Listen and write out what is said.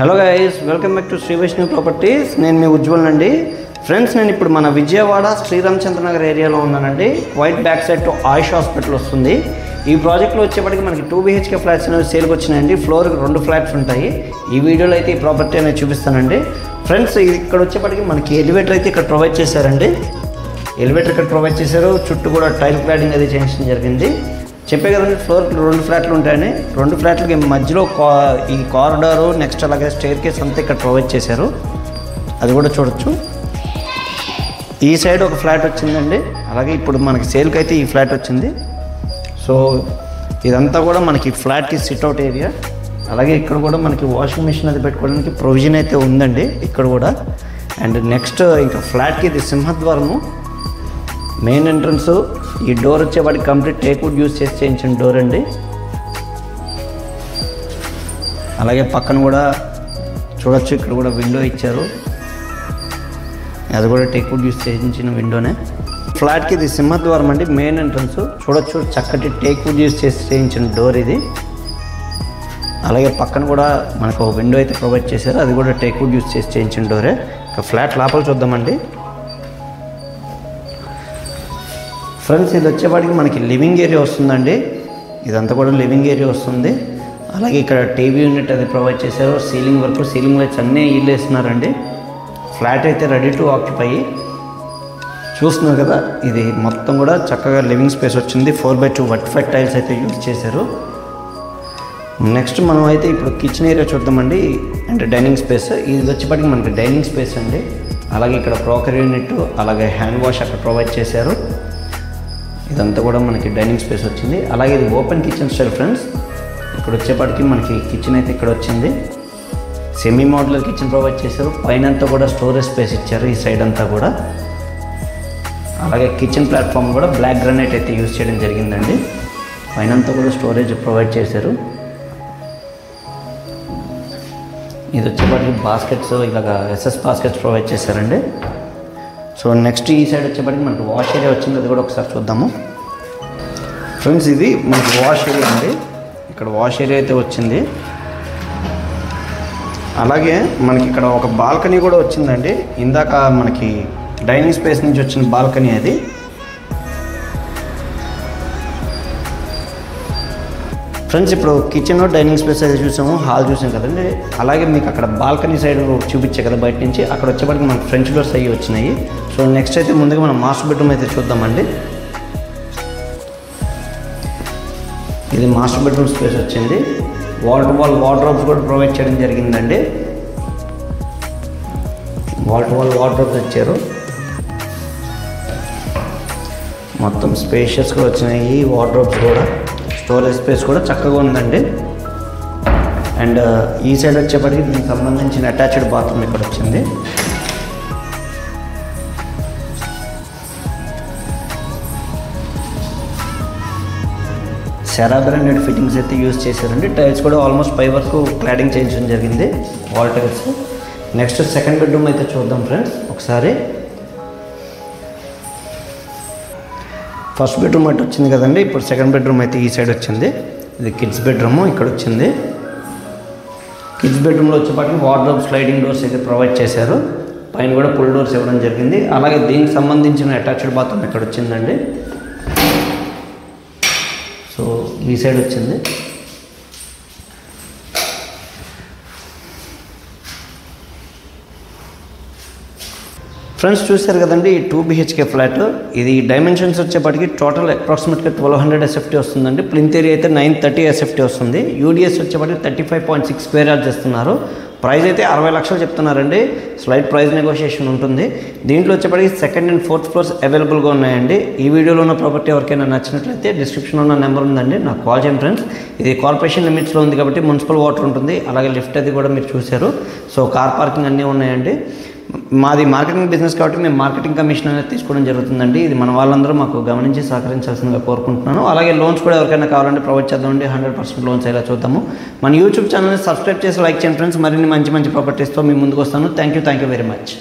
Hello guys, welcome back to Sri Vaishnavi properties. నేను మీ ఉజ్వల్ అండి. ఫ్రెండ్స్, నేను ఇప్పుడు మన విజయవాడ శ్రీరామచంద్రనగర్ ఏరియాలో ఉన్నానండి. White back side to Ayush hospital వస్తుంది. ఈ ప్రాజెక్ట్లో వచ్చేప్పటికి మనకి 2 BHK ఫ్లాట్స్ అనేవి సేల్కి వచ్చినాయండి. ఫ్లోర్కి 2 ఫ్లాట్స్ ఉంటాయి. ఈ వీడియోలో అయితే ఈ ప్రాపర్టీ అనేది చూపిస్తానండి. ఫ్రెండ్స్, ఇక్కడ వచ్చేప్పటికి మనకి ఎలివేటర్ అయితే ఇక్కడ ప్రొవైడ్ చేశారండి. ఎలివేటర్ ఇక్కడ ప్రొవైడ్ చేశారు. చుట్టూ కూడా టైల్ క్లాడింగ్ అది చేయించడం జరిగింది. చెప్పే కదండి, ఫ్లోర్కి 2 ఫ్లాట్లు ఉంటాయని. 2 ఫ్లాట్లకి మధ్యలో ఈ కారిడారు, నెక్స్ట్ అలాగే స్టేర్ కేస్ అంతా ఇక్కడ ప్రొవైడ్ చేశారు. అది కూడా చూడొచ్చు. ఈ సైడ్ ఒక ఫ్లాట్ వచ్చిందండి. అలాగే ఇప్పుడు మనకి సేల్కి అయితే ఈ ఫ్లాట్ వచ్చింది. సో ఇదంతా కూడా మనకి ఫ్లాట్కి సిట్అవుట్ ఏరియా. అలాగే ఇక్కడ కూడా మనకి వాషింగ్ మిషన్ అది పెట్టుకోవడానికి ప్రొవిజన్ అయితే ఉందండి ఇక్కడ కూడా. అండ్ నెక్స్ట్ ఇంకా ఫ్లాట్కి ఇది సింహద్వారము. మెయిన్ ఎంట్రన్స్ ఈ డోర్ వచ్చేవాడికి కంప్లీట్ టేక్వుడ్ యూజ్ చేసి చేయించిన డోర్ అండి. అలాగే పక్కన కూడా చూడొచ్చు, ఇక్కడ కూడా విండో ఇచ్చారు. అది కూడా టేక్వుడ్ యూజ్ చేయించిన విండోనే. ఫ్లాట్కి ఇది సింహద్వారం అండి. మెయిన్ ఎంట్రన్స్ చూడొచ్చు, చక్కటి టేక్వుడ్ యూజ్ చేసి చేయించిన డోర్ ఇది. అలాగే పక్కన కూడా మనకు ఒక విండో అయితే ప్రొవైడ్ చేశారు. అది కూడా టేక్వుడ్ యూజ్ చేసి చేయించిన డోరే. ఇక ఫ్లాట్ లోపల చూద్దామండి. ఫ్రెండ్స్, ఇది వచ్చేవాడికి మనకి లివింగ్ ఏరియా వస్తుందండి. ఇదంతా కూడా లివింగ్ ఏరియా వస్తుంది. అలాగే ఇక్కడ టీవీ యూనిట్ అది ప్రొవైడ్ చేశారు. సీలింగ్ వర్క్, సీలింగ్ లైట్స్ అన్నీ ఇల్లు వేస్తున్నారండి. ఫ్లాట్ అయితే రెడీ టు ఆక్యుపై. చూస్తున్నారు కదా, ఇది మొత్తం కూడా చక్కగా లివింగ్ స్పేస్ వచ్చింది. 4x2 వర్టిఫైడ్ టైల్స్ అయితే యూజ్ చేశారు. నెక్స్ట్ మనం అయితే ఇప్పుడు కిచెన్ ఏరియా చూద్దామండి. అంటే డైనింగ్ స్పేస్. ఇది వచ్చేప్పటికి మనకి డైనింగ్ స్పేస్ అండి. అలాగే ఇక్కడ క్రోకరీ యూనిట్, అలాగే హ్యాండ్ వాష్ అక్కడ ప్రొవైడ్ చేశారు. ఇదంతా కూడా మనకి డైనింగ్ స్పేస్ వచ్చింది. అలాగే ఇది ఓపెన్ కిచెన్ స్టైల్ ఫ్రెండ్స్. ఇక్కడ వచ్చేప్పటికి మనకి కిచెన్ అయితే ఇక్కడ వచ్చింది. సెమీ మోడ్యులర్ కిచెన్ ప్రొవైడ్ చేశారు. పైన అంతా కూడా స్టోరేజ్ స్పేస్ ఇచ్చారు ఈ సైడ్ అంతా కూడా. అలాగే కిచెన్ ప్లాట్ఫామ్ కూడా బ్లాక్ గ్రానైట్ అయితే యూజ్ చేయడం జరిగిందండి. పైన అంతా కూడా స్టోరేజ్ ప్రొవైడ్ చేశారు. ఇది వచ్చేప్పటికి బాస్కెట్స్, ఇలాగ SS బాస్కెట్స్ ప్రొవైడ్ చేశారండి. సో నెక్స్ట్ ఈ సైడ్ వచ్చేప్పటికి మనకి వాష్ ఏరియా వచ్చింది. అది కూడా ఒకసారి చూద్దాము. ఫ్రెండ్స్, ఇది మనకి వాష్ ఏరియా అండి. ఇక్కడ వాష్ ఏరియా అయితే వచ్చింది. అలాగే మనకి ఇక్కడ ఒక బాల్కనీ కూడా వచ్చిందండి. ఇందాక మనకి డైనింగ్ స్పేస్ నుంచి వచ్చిన బాల్కనీ అది. ఫ్రెండ్స్, ఇప్పుడు కిచెన్, డైనింగ్ స్పేస్ అయితే చూసాము, హాల్ చూసాం కదండి. అలాగే మీకు అక్కడ బాల్కనీ సైడ్ చూపించే కదా బయట నుంచి, అక్కడ వచ్చేప్పటికి మనకు ఫ్రెంచ్ డోర్స్ అయ్యి వచ్చినాయి. సో నెక్స్ట్ అయితే ముందుగా మనం మాస్టర్ బెడ్రూమ్ అయితే చూద్దామండి. ఇది మాస్టర్ బెడ్రూమ్ స్పేస్ వచ్చింది. వాల్ టు వాల్ వార్డ్రోబ్స్ కూడా ప్రొవైడ్ చేయడం జరిగిందండి. వాల్ టు వాల్ వార్డ్రోబ్స్ ఇచ్చారు. మొత్తం స్పేషియస్గా వచ్చినాయి వార్డ్రోబ్స్ కూడా. స్టోరేజ్ స్పేస్ కూడా చక్కగా ఉందండి. అండ్ ఈ సైడ్ వచ్చేప్పటికి దీనికి సంబంధించిన అటాచ్డ్ బాత్రూమ్ ఇక్కడ వచ్చింది. సెరా బ్రాండెడ్ ఫిట్టింగ్స్ అయితే యూజ్ చేశారండి. టైల్స్ కూడా ఆల్మోస్ట్ పై వరకు క్లాడింగ్ చేయించడం జరిగింది, wall tiles. Next second bedroom అయితే చూద్దాం ఫ్రెండ్స్ ఒకసారి. ఫస్ట్ బెడ్రూమ్ అయితే వచ్చింది కదండి. ఇప్పుడు సెకండ్ బెడ్రూమ్ అయితే ఈ సైడ్ వచ్చింది. ఇది కిడ్స్ బెడ్రూమ్ ఇక్కడ వచ్చింది. కిడ్స్ బెడ్రూమ్లో వచ్చేప్పటికి వార్డ్రోబ్ స్లైడింగ్ డోర్స్ అయితే ప్రొవైడ్ చేశారు. పైన కూడా పుల్ డోర్స్ ఇవ్వడం జరిగింది. అలాగే దీనికి సంబంధించిన అటాచ్డ్ బాత్రూమ్ ఇక్కడ వచ్చిందండి. సో ఈ సైడ్ వచ్చింది. ఫ్రెండ్స్, చూశారు కదండి ఈ 2 BHK ఫ్లాట్. ఇది డైమెన్షన్స్ వచ్చేప్పటికి టోటల్ అప్రాక్సిమేట్గా 1200 SFT వస్తుందండి. ప్లింత్ ఏరియా అయితే 930 SFT వస్తుంది. UDS వచ్చేప్పటికి 35.6 స్క్వేర్ యార్డ్స్ ఇస్తున్నారు. ప్రైస్ అయితే 60 లక్షలు చెప్తున్నారండి. స్లైట్ ప్రైస్ నెగోషియేషన్ ఉంటుంది. దీంట్లో వచ్చేప్పటికి సెకండ్ అండ్ ఫోర్త్ ఫ్లోర్స్ అవైలబుల్గా ఉన్నాయండి. ఈ వీడియోలో ఉన్న ప్రాపర్టీ ఎవరికైనా నచ్చినట్లయితే డిస్క్రిప్షన్లో ఉన్న నెంబర్ ఉందండి, నాకు కాల్ చేయండి ఫ్రెండ్స్. ఇది కార్పొరేషన్ లిమిట్స్లో ఉంది కాబట్టి మున్సిపల్ వాటర్ ఉంటుంది. అలాగే లిఫ్ట్ అది కూడా మీరు చూశారు. సో కార్ పార్కింగ్ అన్నీ ఉన్నాయండి. మాది మార్కెటింగ్ బిజినెస్ కాబట్టి మేము మార్కెటింగ్ కమిషన్ అనేది తీసుకోవడం జరుగుతుందండి. ఇది మన వాళ్ళందరూ మాకు గమనించి సహకరించాల్సిందిగా కోరుకుంటున్నాను. అలాగే లోన్స్ కూడా ఎవరికైనా కావాలంటే ప్రొవైడ్ చేద్దామండి. 100% లోన్స్ ఎలా చూద్దాము. మన యూట్యూబ్ ఛానల్ని సబ్స్క్రైబ్ చేసి లైక్ చేయండి ఫ్రెండ్స్. మరిన్ని మంచి ప్రాపర్టీస్తో మీ ముందుకు వస్తాను. Thank you very much.